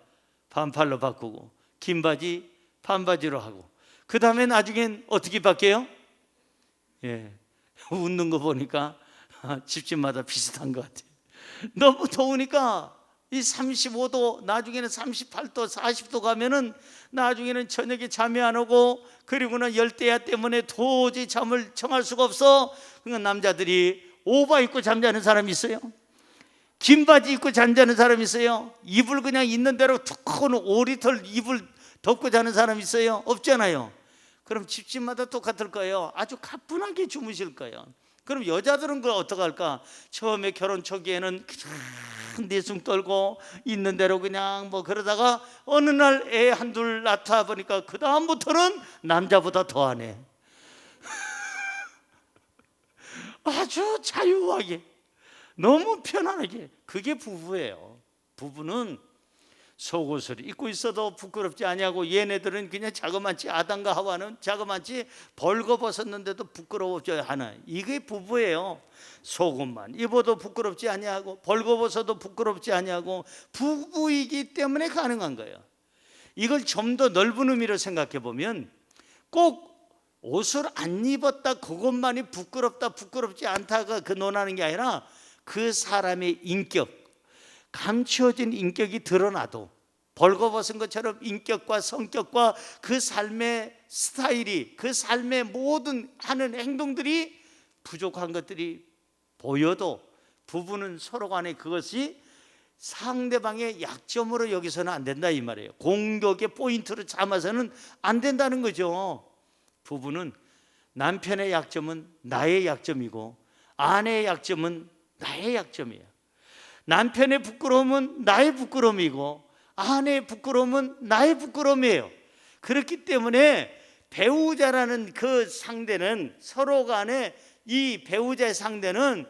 반팔로 바꾸고, 긴 바지 반바지로 하고, 그 다음에 나중엔 어떻게 바뀌어요? 웃는 거 보니까 집집마다 비슷한 것 같아요. 너무 더우니까 이 35도, 나중에는 38도, 40도 가면은 나중에는 저녁에 잠이 안 오고, 그리고는 열대야 때문에 도저히 잠을 청할 수가 없어. 그러니까 남자들이 오바 입고 잠자는 사람이 있어요. 긴 바지 입고 잠자는 사람이 있어요. 이불 그냥 있는 대로 툭 하고 오리털 이불 덮고 자는 사람이 있어요. 없잖아요. 그럼 집집마다 똑같을 거예요. 아주 가뿐하게 주무실 거예요. 그럼 여자들은 그걸 어떡할까? 처음에 결혼 초기에는 그냥 내숭 떨고 있는 대로 그냥 뭐 그러다가 어느 날 애 한둘 낳다 보니까 그 다음부터는 남자보다 더하네. 아주 자유하게, 너무 편안하게. 그게 부부예요. 부부는 속옷을 입고 있어도 부끄럽지 아니하고, 얘네들은 그냥 자그마치, 아담과 하와는 자그마치 벌거벗었는데도 부끄러워지 않아. 이게 부부예요. 속옷만 입어도 부끄럽지 아니하고, 벌거벗어도 부끄럽지 아니하고, 부부이기 때문에 가능한 거예요. 이걸 좀 더 넓은 의미로 생각해 보면, 꼭 옷을 안 입었다 그것만이 부끄럽다 부끄럽지 않다가 그 논하는 게 아니라, 그 사람의 인격, 감추어진 인격이 드러나도 벌거벗은 것처럼 인격과 성격과 그 삶의 스타일이, 그 삶의 모든 하는 행동들이 부족한 것들이 보여도, 부부는 서로 간에 그것이 상대방의 약점으로 여기서는 안 된다 이 말이에요. 공격의 포인트로 삼아서는 안 된다는 거죠. 부부는 남편의 약점은 나의 약점이고, 아내의 약점은 나의 약점이에요. 남편의 부끄러움은 나의 부끄러움이고, 아내의 부끄러움은 나의 부끄러움이에요. 그렇기 때문에 배우자라는 그 상대는, 서로 간에 이 배우자의 상대는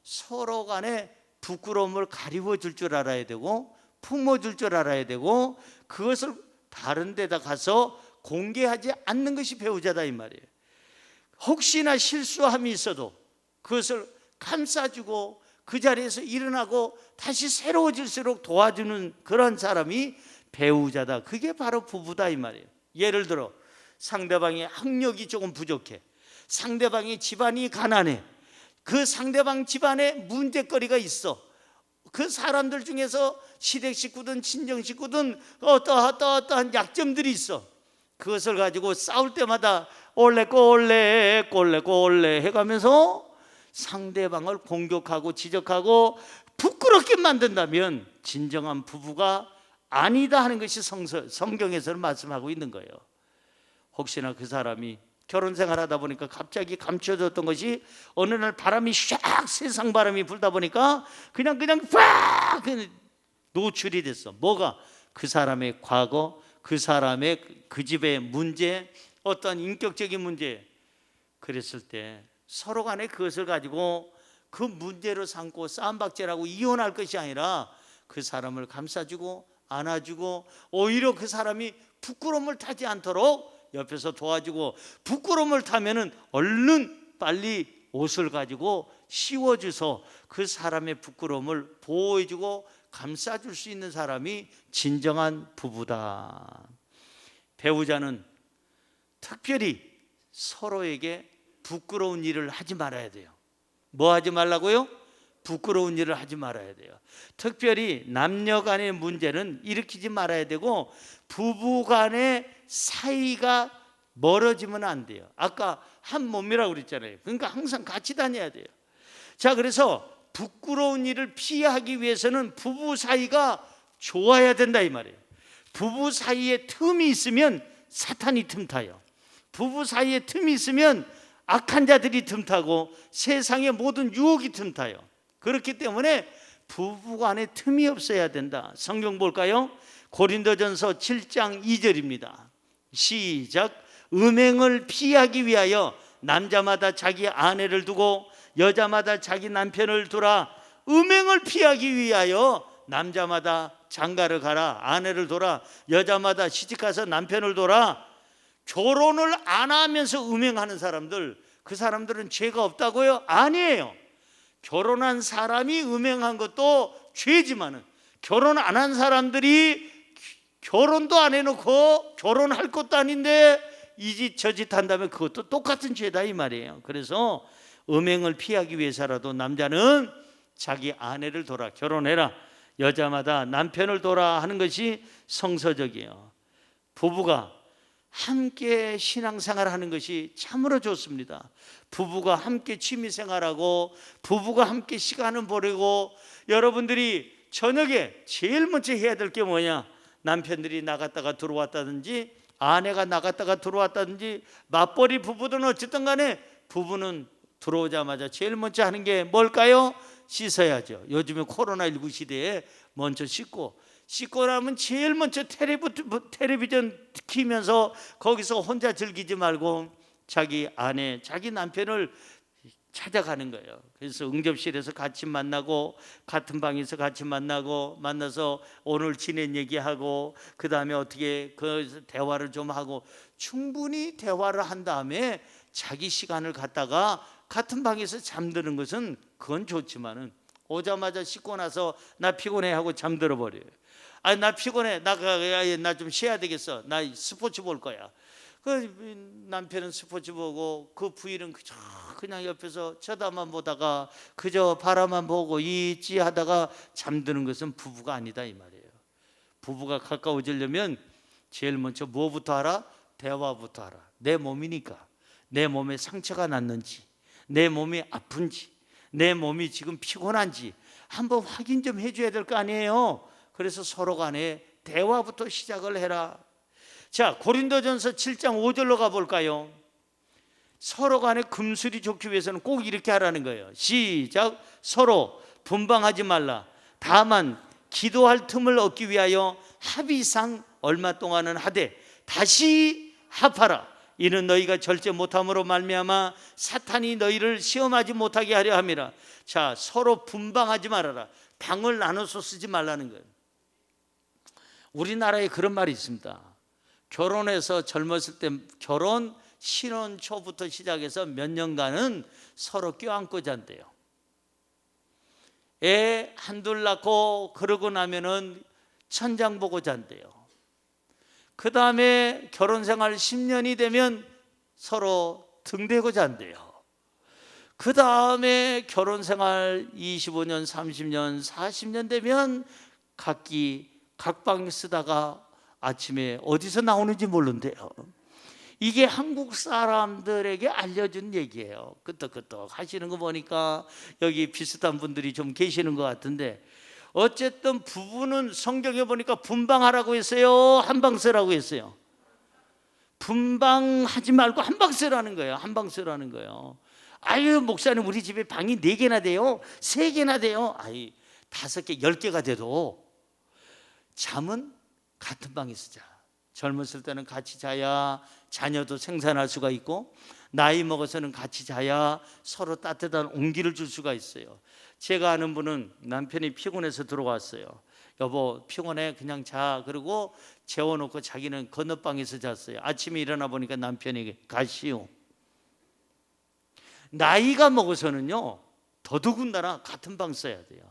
서로 간에 부끄러움을 가리워 줄 줄 알아야 되고, 품어 줄 줄 알아야 되고, 그것을 다른 데다 가서 공개하지 않는 것이 배우자다 이 말이에요. 혹시나 실수함이 있어도 그것을 감싸주고 그 자리에서 일어나고 다시 새로워질수록 도와주는 그런 사람이 배우자다. 그게 바로 부부다 이 말이에요. 예를 들어 상대방의 학력이 조금 부족해, 상대방의 집안이 가난해, 그 상대방 집안에 문제거리가 있어. 그 사람들 중에서 시댁 식구든 친정 식구든 어떠한 약점들이 있어. 그것을 가지고 싸울 때마다 올레 해가면서 상대방을 공격하고 지적하고 부끄럽게 만든다면 진정한 부부가 아니다 하는 것이 성경에서는 말씀하고 있는 거예요. 혹시나 그 사람이 결혼 생활하다 보니까 갑자기 감춰졌던 것이 어느 날 바람이 샥, 세상 바람이 불다 보니까 그냥 팍 노출이 됐어. 뭐가? 그 사람의 과거, 그 사람의 그 집의 문제, 어떤 인격적인 문제. 그랬을 때 서로 간에 그것을 가지고 그 문제로 삼고 싸움박질하고 이혼할 것이 아니라 그 사람을 감싸주고 안아주고, 오히려 그 사람이 부끄러움을 타지 않도록 옆에서 도와주고, 부끄러움을 타면은 얼른 빨리 옷을 가지고 씌워줘서 그 사람의 부끄러움을 보호해주고 감싸줄 수 있는 사람이 진정한 부부다. 배우자는 특별히 서로에게 부끄러운 일을 하지 말아야 돼요. 뭐 하지 말라고요? 부끄러운 일을 하지 말아야 돼요. 특별히 남녀 간의 문제는 일으키지 말아야 되고, 부부 간의 사이가 멀어지면 안 돼요. 아까 한 몸이라고 그랬잖아요. 그러니까 항상 같이 다녀야 돼요. 자, 그래서 부끄러운 일을 피하기 위해서는 부부 사이가 좋아야 된다 이 말이에요. 부부 사이에 틈이 있으면 사탄이 틈타요. 부부 사이에 틈이 있으면 악한 자들이 틈타고 세상의 모든 유혹이 틈타요. 그렇기 때문에 부부간에 틈이 없어야 된다. 성경 볼까요? 고린도전서 7장 2절입니다. 시작. 음행을 피하기 위하여 남자마다 자기 아내를 두고 여자마다 자기 남편을 두라. 음행을 피하기 위하여 남자마다 장가를 가라, 아내를 둬라. 여자마다 시집가서 남편을 둬라. 결혼을 안 하면서 음행하는 사람들, 그 사람들은 죄가 없다고요? 아니에요. 결혼한 사람이 음행한 것도 죄지만은, 결혼 안 한 사람들이 결혼도 안 해놓고 결혼할 것도 아닌데 이 짓 저 짓 한다면 그것도 똑같은 죄다 이 말이에요. 그래서 음행을 피하기 위해서라도 남자는 자기 아내를 돌아 결혼해라. 여자마다 남편을 도라 하는 것이 성서적이에요. 부부가 함께 신앙생활 하는 것이 참으로 좋습니다. 부부가 함께 취미생활하고 부부가 함께 시간을 보내고, 여러분들이 저녁에 제일 먼저 해야 될 게 뭐냐? 남편들이 나갔다가 들어왔다든지 아내가 나갔다가 들어왔다든지 맞벌이 부부든 어쨌든 간에 부부는 들어오자마자 제일 먼저 하는 게 뭘까요? 씻어야죠. 요즘에 코로나19 시대에 먼저 씻고 나면 제일 먼저 텔레비전 키면서 거기서 혼자 즐기지 말고 자기 아내, 자기 남편을 찾아가는 거예요. 그래서 응접실에서 같이 만나고 같은 방에서 같이 만나서 오늘 지낸 얘기하고 그 다음에 어떻게 그 대화를 좀 하고 충분히 대화를 한 다음에 자기 시간을 갖다가 같은 방에서 잠드는 것은 그건 좋지만은 오자마자 씻고 나서 나 피곤해 하고 잠들어 버려요. 아니 나 피곤해, 나 좀 쉬어야 되겠어, 나 스포츠 볼 거야. 그 남편은 스포츠 보고 그 부인은 그냥 옆에서 쳐다만 보다가 그저 바라만 보고 있지 하다가 잠드는 것은 부부가 아니다 이 말이에요. 부부가 가까워지려면 제일 먼저 뭐부터 하라? 대화부터 하라. 내 몸이니까 내 몸에 상처가 났는지, 내 몸이 아픈지, 내 몸이 지금 피곤한지 한번 확인 좀 해줘야 될 거 아니에요. 그래서 서로 간에 대화부터 시작을 해라. 자, 고린도전서 7장 5절로 가볼까요? 서로 간에 금술이 좋기 위해서는 꼭 이렇게 하라는 거예요. 시작. 서로 분방하지 말라. 다만 기도할 틈을 얻기 위하여 합의상 얼마 동안은 하되 다시 합하라. 이는 너희가 절제 못함으로 말미암아 사탄이 너희를 시험하지 못하게 하려 함이라. 자, 서로 분방하지 말아라. 방을 나눠서 쓰지 말라는 거예요. 우리나라에 그런 말이 있습니다. 결혼해서 젊었을 때 결혼 신혼 초부터 시작해서 몇 년간은 서로 껴안고 잔대요. 애 한둘 낳고 그러고 나면은 천장 보고 잔대요. 그 다음에 결혼 생활 10년이 되면 서로 등 대고 잔대요. 그 다음에 결혼 생활 25년, 30년, 40년 되면 각방 쓰다가 아침에 어디서 나오는지 모른대요. 이게 한국 사람들에게 알려준 얘기예요. 끄떡끄떡 하시는 거 보니까 여기 비슷한 분들이 좀 계시는 것 같은데, 어쨌든 부부는 성경에 보니까 분방하라고 했어요, 한방 쓰라고 했어요? 분방하지 말고 한방 쓰라는 거예요. 한방 쓰라는 거예요. 아유 목사님 우리 집에 방이 4개나 돼요, 3개나 돼요. 아이 5개 10개가 돼도 잠은 같은 방에서 자. 젊었을 때는 같이 자야 자녀도 생산할 수가 있고, 나이 먹어서는 같이 자야 서로 따뜻한 온기를 줄 수가 있어요. 제가 아는 분은 남편이 피곤해서 들어왔어요. 여보 피곤해 그냥 자. 그리고 재워놓고 자기는 건너방에서 잤어요. 아침에 일어나 보니까 남편에게 가시오. 나이가 먹어서는요 더더군다나 같은 방 써야 돼요.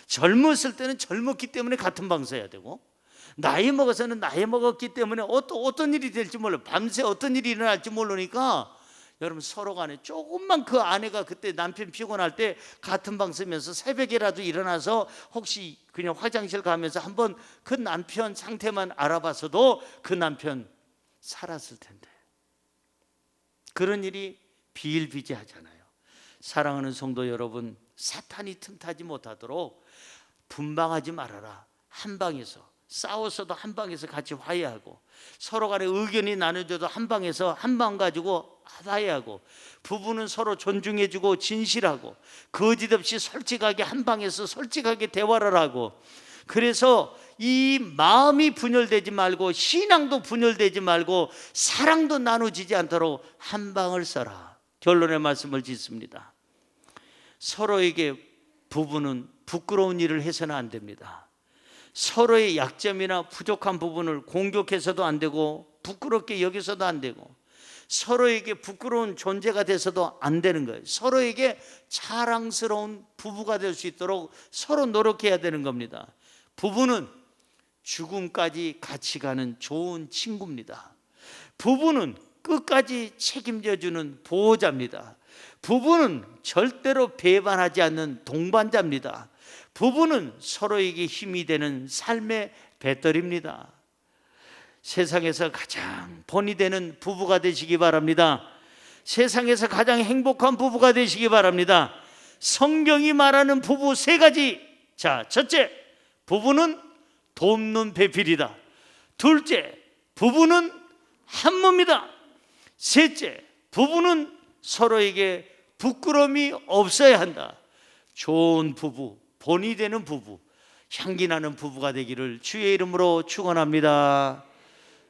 젊었을 때는 젊었기 때문에 같은 방 써야 되고, 나이 먹어서는 나이 먹었기 때문에 어떤 일이 될지 몰라요. 밤새 어떤 일이 일어날지 모르니까 여러분 서로 간에 조금만, 그 아내가 그때 남편 피곤할 때 같은 방 쓰면서 새벽에라도 일어나서 혹시 그냥 화장실 가면서 한번 그 남편 상태만 알아봐서도 그 남편 살았을 텐데. 그런 일이 비일비재하잖아요. 사랑하는 성도 여러분, 사탄이 틈타지 못하도록 분방하지 말아라. 한 방에서 싸웠어도 한 방에서 같이 화해하고, 서로 간에 의견이 나눠져도 한 방에서 한 방 가지고 화해하고, 부부는 서로 존중해주고 진실하고 거짓 없이 솔직하게 한 방에서 솔직하게 대화를 하고, 그래서 이 마음이 분열되지 말고 신앙도 분열되지 말고 사랑도 나눠지지 않도록 한 방을 써라. 결론의 말씀을 짓습니다. 서로에게 부부는 부끄러운 일을 해서는 안 됩니다. 서로의 약점이나 부족한 부분을 공격해서도 안 되고 부끄럽게 여기서도 안 되고 서로에게 부끄러운 존재가 돼서도 안 되는 거예요. 서로에게 자랑스러운 부부가 될 수 있도록 서로 노력해야 되는 겁니다. 부부는 죽음까지 같이 가는 좋은 친구입니다. 부부는 끝까지 책임져주는 보호자입니다. 부부는 절대로 배반하지 않는 동반자입니다. 부부는 서로에게 힘이 되는 삶의 배터리입니다. 세상에서 가장 본이 되는 부부가 되시기 바랍니다. 세상에서 가장 행복한 부부가 되시기 바랍니다. 성경이 말하는 부부 세 가지. 자, 첫째, 부부는 돕는 배필이다. 둘째, 부부는 한 몸이다. 셋째, 부부는 서로에게 부끄러움이 없어야 한다. 좋은 부부, 본이 되는 부부, 향기 나는 부부가 되기를 주의 이름으로 축원합니다.